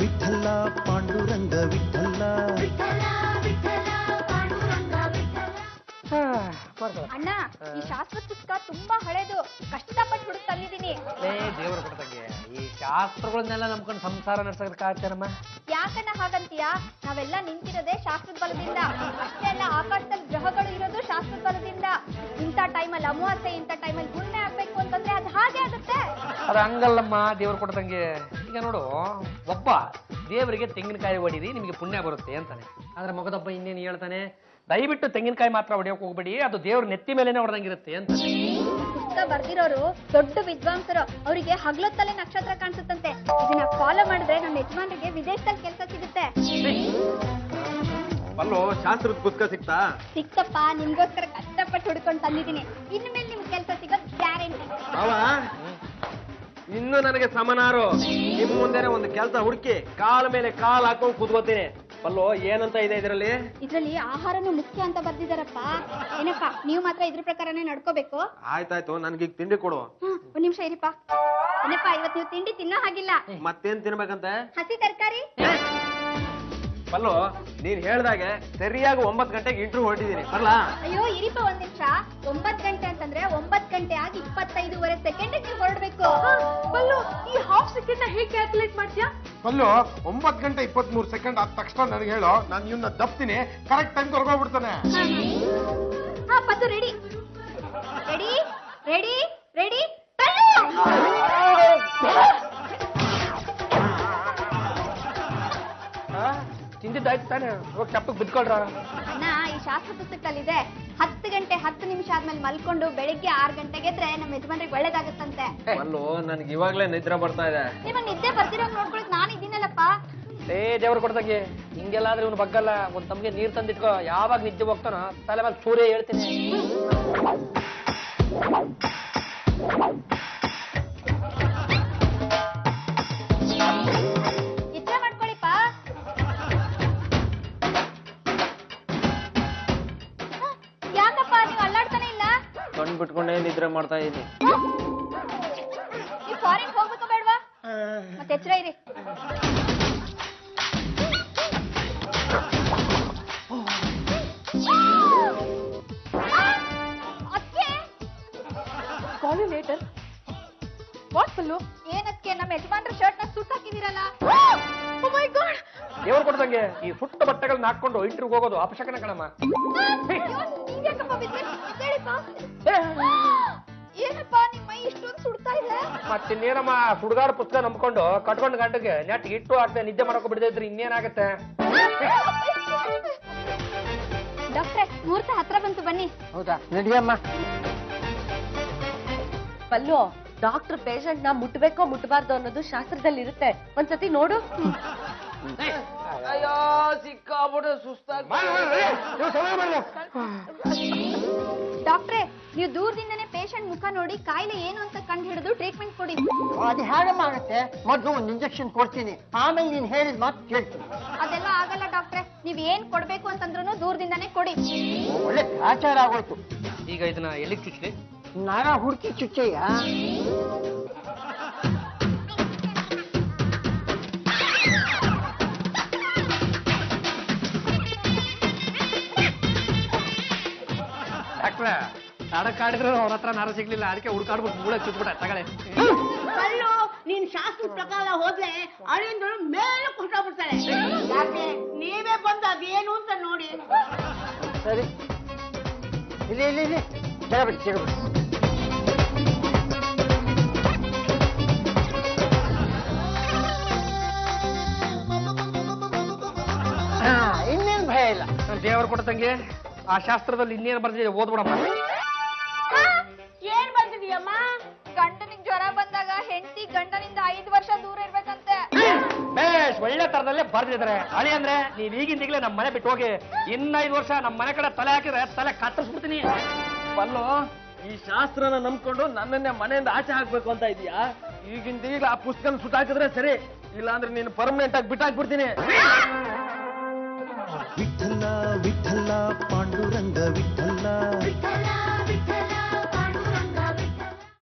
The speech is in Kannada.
ವಿಠಲ ಪಾಂಡುರಂಗ ವಿಠಲ. ಅಣ್ಣ, ಈ ಶಾಸ್ತ್ರ ಪುಸ್ತಕ ತುಂಬಾ ಹಳೇದು, ಕಷ್ಟಪಟ್ಟು ಹುಡುಕ್ ತಂದಿದ್ದೀನಿ. ದೇವ್ರ ಕೊಡ್ತಂಗೆ ಈ ಶಾಸ್ತ್ರಗಳನ್ನೆಲ್ಲ ನಂಬ್ಕೊಂಡು ಸಂಸಾರ ನಡ್ಸಕ್ಕಾಗ್ತೇನಮ್ಮ? ಯಾಕಣ್ಣ ಹಾಗಂತೀಯ? ನಾವೆಲ್ಲ ನಿಂತಿರೋದೇ ಶಾಸ್ತ್ರದ ಬಲದಿಂದ. ಅಷ್ಟೇ ಅಲ್ಲ, ಆಕಾಶದಲ್ಲಿ ಗ್ರಹಗಳು ಇರೋದು ಶಾಸ್ತ್ರದ ಬಲದಿಂದ. ಇಂಥ ಟೈಮಲ್ಲಿ ಅಮಾವಾಸ್ಯೆ, ಇಂಥ ಟೈಮಲ್ಲಿ ಹುಣ್ಣೆ ಆಗ್ಬೇಕು ಅಂತಂದ್ರೆ ಅದು ಹಾಗೆ ಆಗುತ್ತೆ. ಅದು ಹಂಗಲ್ಲಮ್ಮ, ದೇವ್ರು ಕೊಡ್ತಂಗೆ. ಈಗ ನೋಡು, ಒಬ್ಬ ದೇವರಿಗೆ ತೆಂಗಿನಕಾಯಿ ಹೊಡೀರಿ ನಿಮಗೆ ಪುಣ್ಯ ಬರುತ್ತೆ ಅಂತಾನೆ. ಆದ್ರೆ ಮಗದೊಬ್ಬ ಇನ್ನೇನು ಹೇಳ್ತಾನೆ, ದಯವಿಟ್ಟು ತೆಂಗಿನಕಾಯಿ ಮಾತ್ರ ಹೊಡೆಯೋಕೆ ಹೋಗ್ಬೇಡಿ, ಅದು ದೇವ್ರ ನೆತ್ತಿ ಮೇಲೆನೆ ಹೊಡೆದಂಗಿರುತ್ತೆ ಅಂತ. ಪುಸ್ತಕ ಬರ್ದಿರೋರು ದೊಡ್ಡ ವಿದ್ವಾಂಸರು, ಅವರಿಗೆ ಹಗಲೊತ್ತಲ್ಲೇ ನಕ್ಷತ್ರ ಕಾಣಿಸುತ್ತಂತೆ. ಇದನ್ನ ಫಾಲೋ ಮಾಡಿದ್ರೆ ನಮ್ಮ ಯಜಮಾನರಿಗೆ ವಿದೇಶದಲ್ಲಿ ಕೆಲಸ ಸಿಗುತ್ತೆ. ಅಲ್ಲೋ, ಶಾಸ್ತ್ರದ ಪುಸ್ತಕ ಸಿಕ್ತಪ್ಪ, ನಿಮ್ಗೋಸ್ಕರ ಕಷ್ಟಪಟ್ಟು ಹುಡ್ಕೊಂಡು ತಂದಿದ್ದೀನಿ. ಇನ್ಮೇಲೆ ನಿಮ್ಗೆ ಕೆಲಸ ಸಿಗೋದು ಗ್ಯಾರಂಟಿ. ಇನ್ನು ನನಗೆ ಸಮನಾರು ನಿಮ್ ಮುಂದೆನೆ ಒಂದು ಕೆಲಸ ಹುಡುಕಿ ಕಾಲ ಮೇಲೆ ಕಾಲ್ ಹಾಕೊಂಡು ಕೂತ್ಕೋತೀನಿ. ಅಲ್ಲೋ, ಏನಂತ ಇದೆ ಇದ್ರಲ್ಲಿ ಆಹಾರನು ಮುಖ್ಯ ಅಂತ ಬರ್ದಿದಾರಪ್ಪ. ಏನಪ್ಪ, ನೀವು ಮಾತ್ರ ಇದ್ರ ಪ್ರಕಾರನೇ ನಡ್ಕೋಬೇಕು. ಆಯ್ತಾಯ್ತು, ನನ್ಗೀಗ ತಿಂಡಿ ಕೊಡು. ಒಂದ್ ನಿಮಿಷ ಇರಿಪ್ಪ. ಏನಪ್ಪ, ಇವತ್ತು ನೀವು ತಿಂಡಿ ತಿನ್ನೋ ಹಾಗಿಲ್ಲ. ಮತ್ತೇನ್ ತಿನ್ಬೇಕಂತೆ? ಹಸಿ ತರಕಾರಿ. ಅಲ್ಲೋ, ನೀನ್ ಹೇಳ್ದಾಗೆ ಸರಿಯಾಗಿ 9 ಗಂಟೆಗೆ ಇಂಟರ್ವ್ಯೂ ಹೊರಟಿದ್ದೀನಿ. ಅಲ್ಲ, ಅಯ್ಯೋ ಇರಿಪ್ಪ ಒಂದ್ ನಿಮಿಷ. 9 ಗಂಟೆ ಅಂತಂದ್ರೆ 9 ಗಂಟೆ ಆಗಿ 25 ಸೆಕೆಂಡ್ ನೀವು ಹೊರಡ್ಬೇಕು. ಈ ಹಾಫ್ ಸೆಕೆಂಡ್ ಹೇಗೆ ಕ್ಯಾಲ್ಕುಲೇಟ್ ಮಾಡ್ತೀಯಾ? ಅಲ್ಲೋ, 9 ಗಂಟೆ 23 ಸೆಕೆಂಡ್ ಆದ ತಕ್ಷಣ ನನಗೆ ಹೇಳೋ, ನಾನು ಇವನ್ನ ದಪ್ತೀನಿ, ಕರೆಕ್ಟ್ ಟೈಮ್ ಹೊರಗೋಗ್ಬಿಡ್ತಾನೆ. ಹಾ, Paddu ready ready ready ready. ತಿಂದಿದ್ದಾಯ್ತು ತಾನೆ, ಹೋಗಿ ಚಪ್ಪಕ್ಕೆ ಬಿದ್ಕೊಳ್ರ. ಅಣ್ಣ, ಈ ಶಾಸ್ತ್ರ ಪುಸ್ತಕದಲ್ಲಿದೆ 10 ಗಂಟೆ 10 ನಿಮಿಷ ಆದ್ಮೇಲೆ ಮಲ್ಕೊಂಡು ಬೆಳಿಗ್ಗೆ 6 ಗಂಟೆಗೆ ಎದ್ರೆ ನಮ್ಮ ಯಜಮಾನ್ರಿಗೆ ಒಳ್ಳೇದಾಗತ್ತಂತೆ. ಅಲ್ಲೋ, ನನ್ಗೆ ಇವಾಗ್ಲೇ ನಿದ್ರೆ ಬರ್ತಾ ಇದೆ. ನಿಮಗೆ ನಿದ್ದೆ ಬರ್ತಿರೋ ನೋಡ್ಕೊಳಕ್ ನಾನು ಇದ್ದೀನಲ್ಲಪ್ಪ. ದೇವ್ರು ಕೊಡ್ದಂಗೆ ಹಿಂಗೆಲ್ಲಾದ್ರೆ ಇವನು ಬಗ್ಗಲ್ಲ. ಒಂದ್ ತಮ್ಗೆ ನೀರ್ ತಂದಿಟ್ಕೋ, ಯಾವಾಗ ನಿದ್ದೆ ಹೋಗ್ತಾನೋ ತಲೆ ಮೇಲೆ ಸೂರ್ಯ ಹೇಳ್ತೀನಿ. ನಿದ್ರೆ ಮಾಡ್ಕೊಳಿಪ್ಪ. ಯಾಕಪ್ಪ ನೀವು ಅಲ್ಲಾಡ್ತಾನೆ ಇಲ್ಲ? ಕಣ್ ಬಿಟ್ಕೊಂಡೇ ನಿದ್ರೆ ಮಾಡ್ತಾ ಇದ್ದೀನಿ. ನೀವು ಫಾರಿನ್ ಹೋಗ್ಬೇಕು ಬೇಡ್ವಾ? ಮತ್ತೆ ಎಚ್ಚರ ಇರಿ. ಲೇಟರ್ ವಾಟ್ ಪಲ್ಲು? ಏನಕ್ಕೆ ನಮ್ಮ ಯಜಮಾನ್ರ ಶರ್ಟ್ ನ ಸುಟ್ಟು ಹಾಕಿದಿರಲ್ಲ? ದೇವ್ರು ಕೊಡ್ದಂಗೆ ಈ ಸುಟ್ಟ ಬಟ್ಟೆಗಳನ್ನ ಹಾಕೊಂಡು ಇಂಟರ್ವ್ಯೂ ಹೋಗೋದು ಅಪಶಕನ ಕಣಮ್ಮ. ಏನಪ್ಪ ನಿಮ್ಮ ಮೈ ಇಷ್ಟೊಂದು ಸುಡ್ತಾ ಇದೆ? ಮತ್ತಿನ್ನೇನಮ್ಮ, ಸುಡ್ಗಾಡ ಪುಸ್ತಕ ನಂಬ್ಕೊಂಡು ಕಟ್ಕೊಂಡು ಗಂಟಗೆ ನೆಟ್ ಇಟ್ಟು ಹಾಕ್ತೆ ನಿದ್ದೆ ಮಾಡಕ್ಕೆ ಬಿಡದೇ ಇದ್ರೆ ಇನ್ನೇನಾಗತ್ತೆ? ಡಾಕ್ಟ್ರೆ, ಮುಹೂರ್ತ ಹತ್ರ ಬಂತು, ಬನ್ನಿ. ಹೌದಾ, ನಡಿಯಮ್ಮ. ಪಲ್ಲು, ಡಾಕ್ಟರ್ ಪೇಷಂಟ್ ನ ಮುಟ್ಬೇಕೋ ಮುಟ್ಬಾರ್ದು ಅನ್ನೋದು ಶಾಸ್ತ್ರದಲ್ಲಿ ಇರುತ್ತೆ. ಒಂದ್ಸತಿ ನೋಡು. ಅಯ್ಯೋ, ಸಿಕ್ಕಾಬಿಡು ಸುಸ್ತಾಗಿ. ಡಾಕ್ಟ್ರೆ, ನೀವು ದೂರದಿಂದನೇ ಪೇಷಂಟ್ ಮುಖ ನೋಡಿ ಕಾಯಿಲೆ ಏನು ಅಂತ ಕಂಡು ಹಿಡಿದು ಟ್ರೀಟ್ಮೆಂಟ್ ಕೊಡಿ. ಅದು ಹೇಗಮ್ಮ ಆಗುತ್ತೆ? ಮೊದಲು ಒಂದು ಇಂಜೆಕ್ಷನ್ ಕೊಡ್ತೀನಿ, ಆಮೇಲೆ ನೀನು ಹೇಳಿದ ಮಾತು ಕೇಳ್ತೀನಿ. ಅದೆಲ್ಲ ಆಗಲ್ಲ ಡಾಕ್ಟ್ರೆ. ನೀವ್ ಏನ್ ಕೊಡ್ಬೇಕು ಅಂತಂದ್ರೂ ದೂರದಿಂದನೇ ಕೊಡಿ. ಒಳ್ಳೆ ಆಚಾರ ಆಗೋಯ್ತು. ಈಗ ಇದನ್ನ ಎಲ್ಲಿಗೆ ಚುಚ್ಚಲಿ? ನರ ಹುಡುಕಿ ಚುಚ್ಚಯ್ಯ. ಡಾಕ್ಟ್ರ, ತಡಕಾಡಿದ್ರು ಅವ್ರ ಹತ್ರ ನರ ಸಿಗ್ಲಿಲ್ಲ, ಅದಕ್ಕೆ ಹುಡ್ಕಾಡ್ಬಿಟ್ಟು ಮೂಳೆ ಚುಚ್ಬಿಟ್ಟ. ತಗಳೆ. ಪಲ್ಲು, ನೀನ್ ಶಾಸ್ತ್ರ ಪ್ರಕಾರ ಹೋದ್ರೆ ಅಳಿಂದಳು ಮೇಲೆ ಕುಟ್ಟಾಗ್ಬಿಡ್ತಾಳೆ. ಯಾಕೆ ನೀವೇ ಬಂದು ಅದೇನು ಅಂತ ನೋಡಿ. ಸರಿ, ಇಲ್ಲಿ ಇಲ್ಲಿ ಇಲ್ಲಿ ಕೆಳಬಿಡಿ ಕೆಳಬಿಡಿ. ಇನ್ನೇನು ಭಯ ಇಲ್ಲ. ದೇವರು ಕೊಡ್ತಂಗೆ ಆ ಶಾಸ್ತ್ರದಲ್ಲಿ ಇನ್ನೇನು ಬರ್ದಿದೆ ಓದ್ಬಿಡಮ್ಮ. ಏನ್ ಬಂದಿದೀಯಮ್ಮ? ಗಂಡನಿಗೆ ಜ್ವರ ಬಂದಾಗ ಹೆಂಡತಿ ಗಂಡನಿಂದ 5 ವರ್ಷ ದೂರ ಇರ್ಬೇಕಂತೆ. ಬೇಷ್, ಒಳ್ಳೆ ತರದಲ್ಲೇ ಬರ್ದಿದ್ದಾರೆ. ಅಳಿ ಅಂದ್ರೆ ನೀವ್ ಈಗಿಂದೀಗ್ಲೇ ನಮ್ಮ ಮನೆ ಬಿಟ್ಟು ಹೋಗಿ. ಇನ್ನ 5 ವರ್ಷ ನಮ್ಮ ಮನೆ ಕಡೆ ತಲೆ ಹಾಕಿದ್ರೆ ತಲೆ ಕತ್ತರಿಸ್ಬಿಡ್ತೀನಿ. ಅಲ್ಲೋ, ಈ ಶಾಸ್ತ್ರನ ನಂಬ್ಕೊಂಡು ನನ್ನನ್ನೇ ಮನೆಯಿಂದ ಆಚೆ ಹಾಕ್ಬೇಕು ಅಂತ ಇದೀಯಾ? ಈಗಿಂದ ಆ ಪುಸ್ತಕ ಸುಟ್ಟಾಕಿದ್ರೆ ಸರಿ, ಇಲ್ಲಾಂದ್ರೆ ನೀನು ಪರ್ಮನೆಂಟ್ ಆಗಿ ಬಿಟ್ಟಾಕ್ಬಿಡ್ತೀನಿ. ವಿಠಲ ವಿಠಲ ಪಾಂಡುರಂಗ ವಿಠಲ.